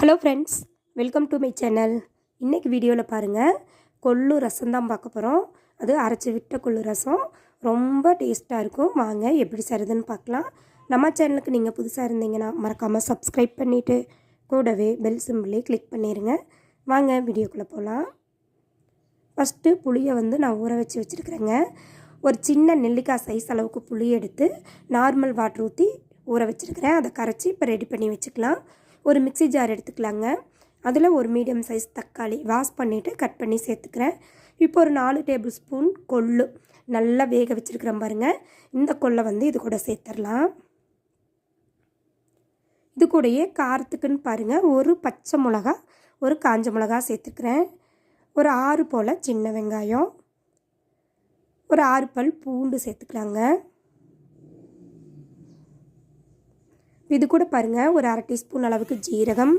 Hello friends, welcome to my channel. இன்றைக்கி வீடியோவில் பாருங்கள், கொள்ளு ரசம் தான் பார்க்க போகிறோம். அது அரைச்சி விட்ட கொள்ளு ரசம் ரொம்ப டேஸ்ட்டாக இருக்கும். வாங்க எப்படி செய்கிறதுன்னு பார்க்கலாம். நம்ம சேனலுக்கு நீங்கள் புதுசாக இருந்தீங்கன்னா மறக்காமல் சப்ஸ்கிரைப் பண்ணிவிட்டு கூடவே பெல் சிம்பிளே கிளிக் பண்ணிடுங்க. வாங்க வீடியோக்குள்ளே போகலாம். ஃபஸ்ட்டு புளியை நான் ஊற வச்சுருக்கிறேங்க. ஒரு சின்ன நெல்லிக்காய் சைஸ் அளவுக்கு புளி எடுத்து நார்மல் வாட்டர் ஊற்றி ஊற வச்சுருக்கிறேன். அதை கரைச்சி இப்போ ரெடி பண்ணி வச்சுக்கலாம். ஒரு மிக்ஸி ஜார் எடுத்துக்கலாங்க. அதில் ஒரு மீடியம் சைஸ் தக்காளி வாஷ் பண்ணிவிட்டு கட் பண்ணி சேர்த்துக்கிறேன். இப்போ ஒரு 4 டேபிள் ஸ்பூன் கொள்ளு நல்லா வேக வச்சுருக்கிறேன் பாருங்கள். இந்த கொள்ளை இது கூட சேர்த்துடலாம். இது கூடயே காரத்துக்குன்னு பாருங்கள், ஒரு பச்சை மிளகா, ஒரு காஞ்ச மிளகா சேர்த்துக்கிறேன். ஒரு 6 போல் சின்ன வெங்காயம், ஒரு 6 பல் பூண்டு சேர்த்துக்கலாங்க. இது கூட பாருங்கள், ஒரு 1/2 டீஸ்பூன் அளவுக்கு ஜீரகம்,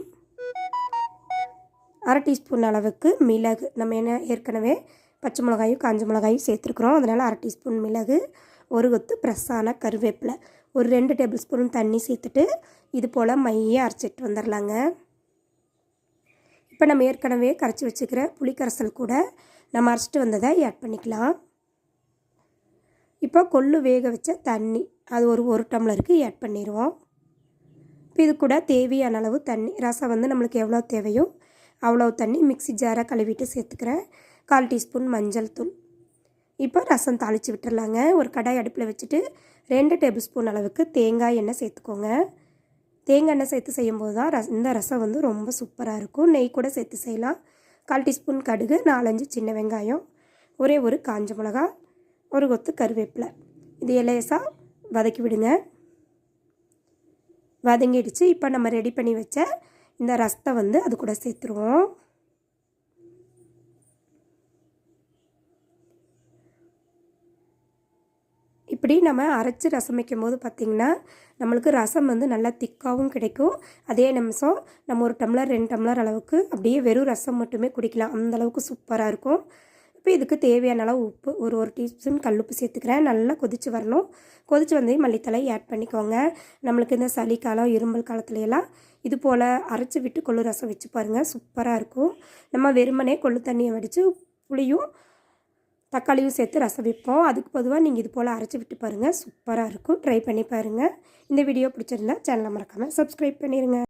1/2 டீஸ்பூன் அளவுக்கு மிளகு. நம்ம ஏற்கனவே பச்சை மிளகாயும் காஞ்ச மிளகாயும் சேர்த்துருக்குறோம், அதனால் 1/2 டீஸ்பூன் மிளகு, ஒரு கொத்து ஃப்ரெஷ்ஷான கருவேப்பிலை, ஒரு 2 டேபிள் ஸ்பூன் தண்ணி சேர்த்துட்டு இது போல் மையாக அரைச்சிட்டு வந்துடலாங்க. இப்போ நம்ம ஏற்கனவே கரைச்சி வச்சுக்கிற புளிக்கரைசல் கூட நம்ம அரைச்சிட்டு வந்ததை ஆட் பண்ணிக்கலாம். இப்போ கொள்ளு வேக வச்ச தண்ணி அது ஒரு டம்ளருக்கு ஆட் பண்ணிடுவோம். இப்போ இது கூட தேவையான அளவு தண்ணி, ரசம் நம்மளுக்கு எவ்வளோ தேவையோ அவ்வளோ தண்ணி மிக்ஸி ஜாரை கழுவிட்டு சேர்த்துக்கிறேன். 1/4 டீஸ்பூன் மஞ்சள் தூள். இப்போ ரசம் தாளித்து விட்டுறலாங்க. ஒரு கடாய் அடுப்பில் வச்சுட்டு 2 டேபிள் ஸ்பூன் அளவுக்கு தேங்காய் எண்ணெய் சேர்த்துக்கோங்க. தேங்காய் எண்ணெய் சேர்த்து செய்யும்போது தான் இந்த ரசம் ரொம்ப சூப்பராக இருக்கும். நெய் கூட சேர்த்து செய்யலாம். 1/4 டீஸ்பூன் கடுகு, 4-5 சின்ன வெங்காயம், ஒரே ஒரு காஞ்ச மிளகா, ஒரு கொத்து கருவேப்பிலை. இது லேசாக வதக்கி விடுங்க. வதங்கிடுச்சு. இப்போ நம்ம ரெடி பண்ணி வச்ச இந்த ரசத்தை அது கூட சேர்த்துருவோம். இப்படி நம்ம அரைச்சி ரசம் வைக்கும் போது பார்த்திங்கன்னா நம்மளுக்கு ரசம் நல்லா திக்காகவும் கிடைக்கும். அதே நிமிஷம் நம்ம ஒரு டம்ளர் 2 டம்ளர் அளவுக்கு அப்படியே வெறும் ரசம் மட்டுமே குடிக்கலாம். அந்தளவுக்கு சூப்பராக இருக்கும். இப்போ இதுக்கு தேவையான அளவு உப்பு, ஒரு டீஸ்பூன் கல்லுப்பு சேர்த்துக்கிறேன். நல்லா கொதித்து வரணும். கொதித்து வந்து மல்லித்தலை ஆட் பண்ணிக்கோங்க. நம்மளுக்கு இந்த சளி காலம், இருமல் காலத்துலையெல்லாம் இது போல் அரைச்சி விட்டு கொள்ளு ரசம் வச்சு பாருங்கள், சூப்பராக இருக்கும். நம்ம வெறுமனே கொள்ளு தண்ணியை வடித்து புளியும் தக்காளியும் சேர்த்து ரசம் வைப்போம். அதுக்கு பொதுவாக நீங்கள் இது போல் அரைச்சி விட்டு பாருங்கள், சூப்பராக இருக்கும். ட்ரை பண்ணி பாருங்கள். இந்த வீடியோ பிடிச்சிருந்தா சேனலை மறக்காமல் சப்ஸ்கிரைப் பண்ணிடுங்க.